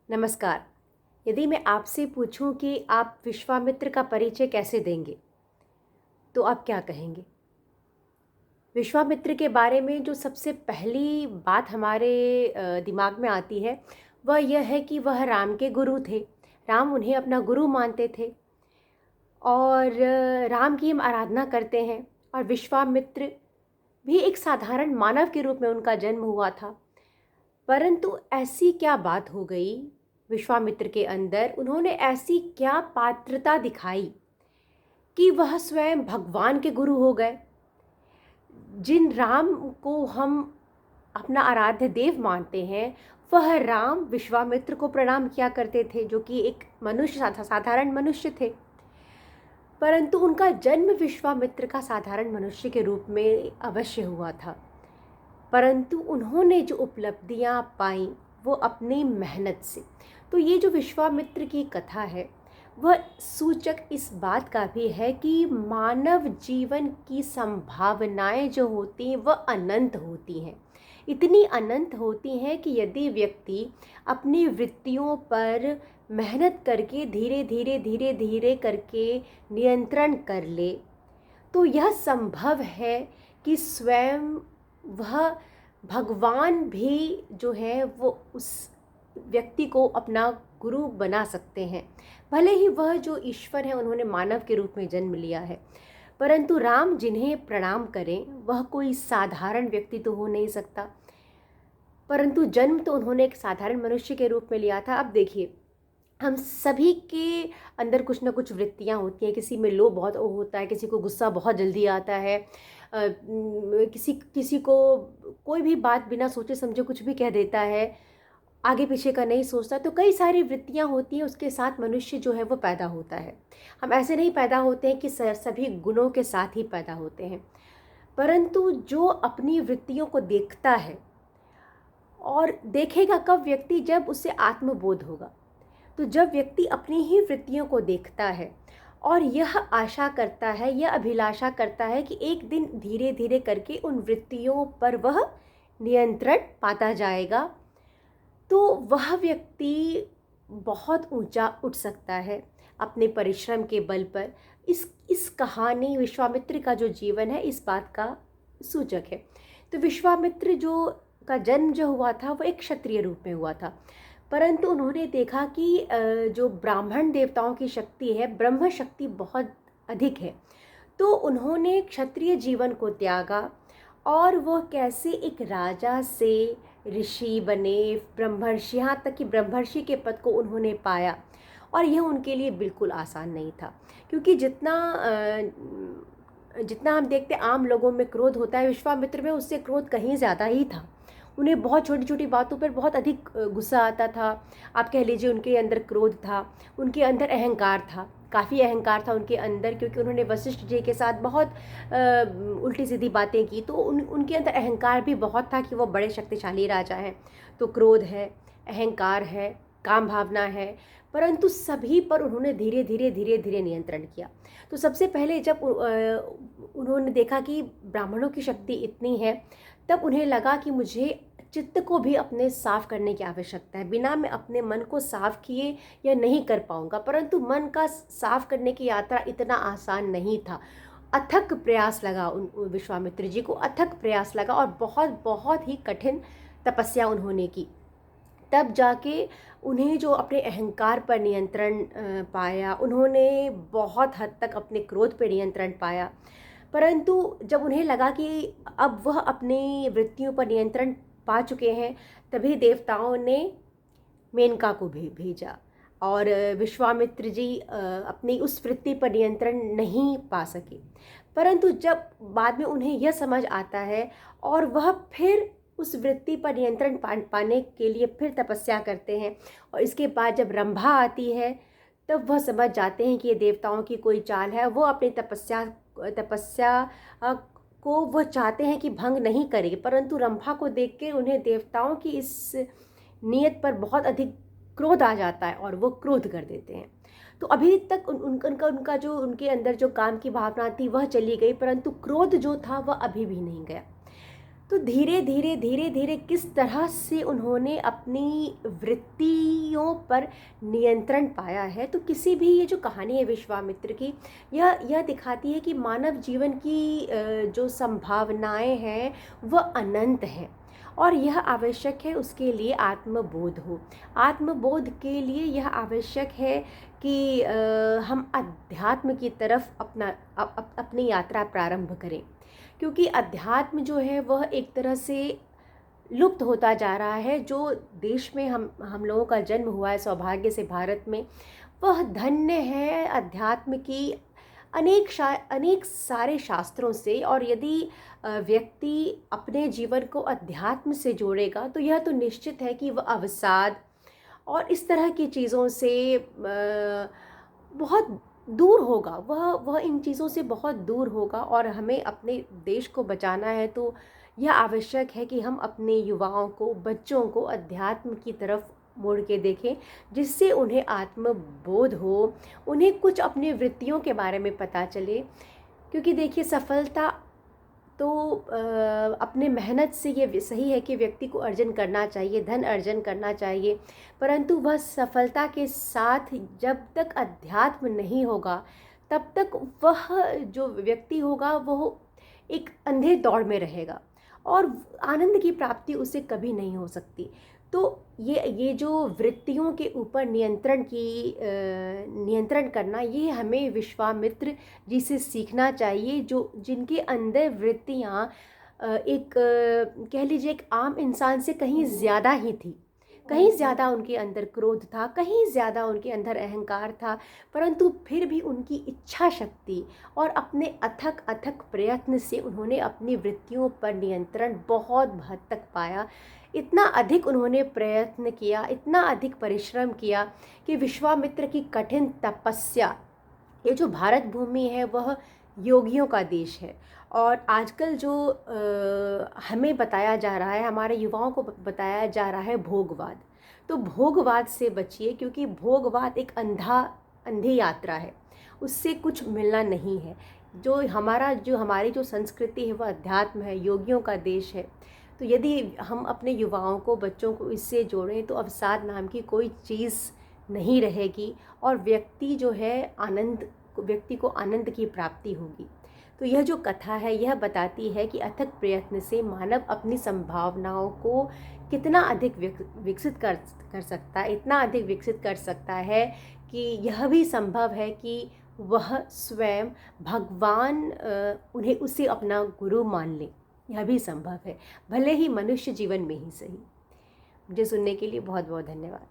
नमस्कार। यदि मैं आपसे पूछूं कि आप विश्वामित्र का परिचय कैसे देंगे, तो आप क्या कहेंगे? विश्वामित्र के बारे में जो सबसे पहली बात हमारे दिमाग में आती है, वह यह है कि वह राम के गुरु थे। राम उन्हें अपना गुरु मानते थे और राम की हम आराधना करते हैं। और विश्वामित्र भी एक साधारण मानव के रूप में उनका जन्म हुआ था। परंतु ऐसी क्या बात हो गई विश्वामित्र के अंदर, उन्होंने ऐसी क्या पात्रता दिखाई कि वह स्वयं भगवान के गुरु हो गए। जिन राम को हम अपना आराध्य देव मानते हैं, वह राम विश्वामित्र को प्रणाम किया करते थे, जो कि एक मनुष्य साधारण मनुष्य थे। परंतु उनका जन्म विश्वामित्र का साधारण मनुष्य के रूप में अवश्य हुआ था। परंतु उन्होंने जो उपलब्धियां पाई वो अपनी मेहनत से। तो ये जो विश्वामित्र की कथा है, वह सूचक इस बात का भी है कि मानव जीवन की संभावनाएं जो होती हैं वह अनंत होती हैं। इतनी अनंत होती हैं कि यदि व्यक्ति अपनी वृत्तियों पर मेहनत करके धीरे धीरे करके नियंत्रण कर ले, तो यह संभव है कि स्वयं वह भगवान भी जो है वो उस व्यक्ति को अपना गुरु बना सकते हैं। भले ही वह जो ईश्वर है उन्होंने मानव के रूप में जन्म लिया है, परंतु राम जिन्हें प्रणाम करें वह कोई साधारण व्यक्ति तो हो नहीं सकता। परंतु जन्म तो उन्होंने एक साधारण मनुष्य के रूप में लिया था। अब देखिए, हम सभी के अंदर कुछ ना कुछ वृत्तियां होती हैं। किसी में लोभ बहुत होता है, किसी को गुस्सा बहुत जल्दी आता है, किसी किसी को कोई भी बात बिना सोचे समझे कुछ भी कह देता है, आगे पीछे का नहीं सोचता। तो कई सारी वृत्तियां होती हैं, उसके साथ मनुष्य जो है वो पैदा होता है। हम ऐसे नहीं पैदा होते हैं कि सभी गुणों के साथ ही पैदा होते हैं, परंतु जो अपनी वृत्तियों को देखता है, और देखेगा कब व्यक्ति, जब उसे आत्मबोध होगा। तो जब व्यक्ति अपनी ही वृत्तियों को देखता है और यह आशा करता है, यह अभिलाषा करता है कि एक दिन धीरे धीरे करके उन वृत्तियों पर वह नियंत्रण पाता जाएगा, तो वह व्यक्ति बहुत ऊंचा उठ सकता है अपने परिश्रम के बल पर। इस कहानी विश्वामित्र का जो जीवन है इस बात का सूचक है। तो विश्वामित्र जो का जन्म जो हुआ था वो एक क्षत्रिय रूप में हुआ था, परंतु उन्होंने देखा कि जो ब्राह्मण देवताओं की शक्ति है, ब्रह्म शक्ति बहुत अधिक है। तो उन्होंने क्षत्रिय जीवन को त्यागा और वह कैसे एक राजा से ऋषि बने, ब्रह्मर्षि, यहाँ तक कि ब्रह्मर्षि के पद को उन्होंने पाया। और यह उनके लिए बिल्कुल आसान नहीं था, क्योंकि जितना हम देखते आम लोगों में क्रोध होता है, विश्वामित्र में उससे क्रोध कहीं ज़्यादा ही था। उन्हें बहुत छोटी छोटी बातों पर बहुत अधिक गुस्सा आता था। आप कह लीजिए उनके अंदर क्रोध था, उनके अंदर अहंकार था, काफ़ी अहंकार था उनके अंदर, क्योंकि उन्होंने वशिष्ठ जी के साथ बहुत उल्टी सीधी बातें की। तो उनके अंदर अहंकार भी बहुत था कि वो बड़े शक्तिशाली राजा हैं। तो क्रोध है, अहंकार है, काम भावना है, परंतु सभी पर उन्होंने धीरे धीरे नियंत्रण किया। तो सबसे पहले जब उन्होंने देखा कि ब्राह्मणों की शक्ति इतनी है, तब उन्हें लगा कि मुझे चित्त को भी अपने साफ करने की आवश्यकता है। बिना मैं अपने मन को साफ किए यह नहीं कर पाऊंगा। परंतु मन का साफ करने की यात्रा इतना आसान नहीं था। अथक प्रयास लगा उन विश्वामित्र जी को, अथक प्रयास लगा और बहुत बहुत ही कठिन तपस्या उन्होंने की। तब जाके उन्हें जो अपने अहंकार पर नियंत्रण पाया, उन्होंने बहुत हद तक अपने क्रोध पर नियंत्रण पाया। परंतु जब उन्हें लगा कि अब वह अपनी वृत्तियों पर नियंत्रण पा चुके हैं, तभी देवताओं ने मेनका को भी भेजा और विश्वामित्र जी अपनी उस वृत्ति पर नियंत्रण नहीं पा सके। परंतु जब बाद में उन्हें यह समझ आता है और वह फिर उस वृत्ति पर नियंत्रण पाने के लिए फिर तपस्या करते हैं, और इसके बाद जब रंभा आती है तब वह समझ जाते हैं कि ये देवताओं की कोई चाल है। वो अपनी तपस्या को वह चाहते हैं कि भंग नहीं करे, परंतु रंभा को देख के उन्हें देवताओं की इस नियत पर बहुत अधिक क्रोध आ जाता है और वो क्रोध कर देते हैं। तो अभी तक उनका जो उनके अंदर जो काम की भावना थी वह चली गई, परंतु क्रोध जो था वह अभी भी नहीं गया। तो धीरे धीरे धीरे धीरे किस तरह से उन्होंने अपनी वृत्तियों पर नियंत्रण पाया है। तो किसी भी ये जो कहानी है विश्वामित्र की, यह दिखाती है कि मानव जीवन की जो संभावनाएं हैं वह अनंत हैं, और यह आवश्यक है उसके लिए आत्मबोध हो। आत्मबोध के लिए यह आवश्यक है कि हम अध्यात्म की तरफ अपनी यात्रा प्रारंभ करें, क्योंकि अध्यात्म जो है वह एक तरह से लुप्त होता जा रहा है। जो देश में हम लोगों का जन्म हुआ है सौभाग्य से, भारत में, वह धन्य है अध्यात्म की अनेक सारे शास्त्रों से। और यदि व्यक्ति अपने जीवन को अध्यात्म से जोड़ेगा तो यह तो निश्चित है कि वह अवसाद और इस तरह की चीज़ों से बहुत दूर होगा। वह इन चीज़ों से बहुत दूर होगा। और हमें अपने देश को बचाना है तो यह आवश्यक है कि हम अपने युवाओं को, बच्चों को अध्यात्म की तरफ मोड़ के देखें, जिससे उन्हें आत्मबोध हो, उन्हें कुछ अपनी वृत्तियों के बारे में पता चले। क्योंकि देखिए, सफलता तो अपने मेहनत से, ये सही है कि व्यक्ति को अर्जन करना चाहिए, धन अर्जन करना चाहिए, परंतु वह सफलता के साथ जब तक अध्यात्म नहीं होगा तब तक वह जो व्यक्ति होगा वह एक अंधे दौड़ में रहेगा और आनंद की प्राप्ति उसे कभी नहीं हो सकती। तो ये जो वृत्तियों के ऊपर नियंत्रण करना, ये हमें विश्वामित्र जी से सीखना चाहिए, जिनके अंदर वृत्तियाँ कह लीजिए एक आम इंसान से कहीं ज़्यादा ही थी। कहीं ज़्यादा उनके अंदर क्रोध था, कहीं ज़्यादा उनके अंदर अहंकार था, परंतु फिर भी उनकी इच्छा शक्ति और अपने अथक प्रयत्न से उन्होंने अपनी वृत्तियों पर नियंत्रण बहुत हद तक पाया। इतना अधिक उन्होंने प्रयत्न किया, इतना अधिक परिश्रम किया कि विश्वामित्र की कठिन तपस्या, ये जो भारत भूमि है वह योगियों का देश है। और आजकल जो हमें बताया जा रहा है, हमारे युवाओं को बताया जा रहा है भोगवाद। तो भोगवाद से बचिए, क्योंकि भोगवाद एक अंधी यात्रा है, उससे कुछ मिलना नहीं है। जो हमारी जो संस्कृति है वह अध्यात्म है, योगियों का देश है। तो यदि हम अपने युवाओं को, बच्चों को इससे जोड़ें तो अवसाद नाम की कोई चीज़ नहीं रहेगी और व्यक्ति को आनंद की प्राप्ति होगी। तो यह जो कथा है यह बताती है कि अथक प्रयत्न से मानव अपनी संभावनाओं को कितना अधिक विकसित कर सकता है, इतना अधिक विकसित कर सकता है कि यह भी संभव है कि वह स्वयं भगवान उसे अपना गुरु मान ले। यह भी संभव है, भले ही मनुष्य जीवन में ही सही। मुझे सुनने के लिए बहुत बहुत धन्यवाद।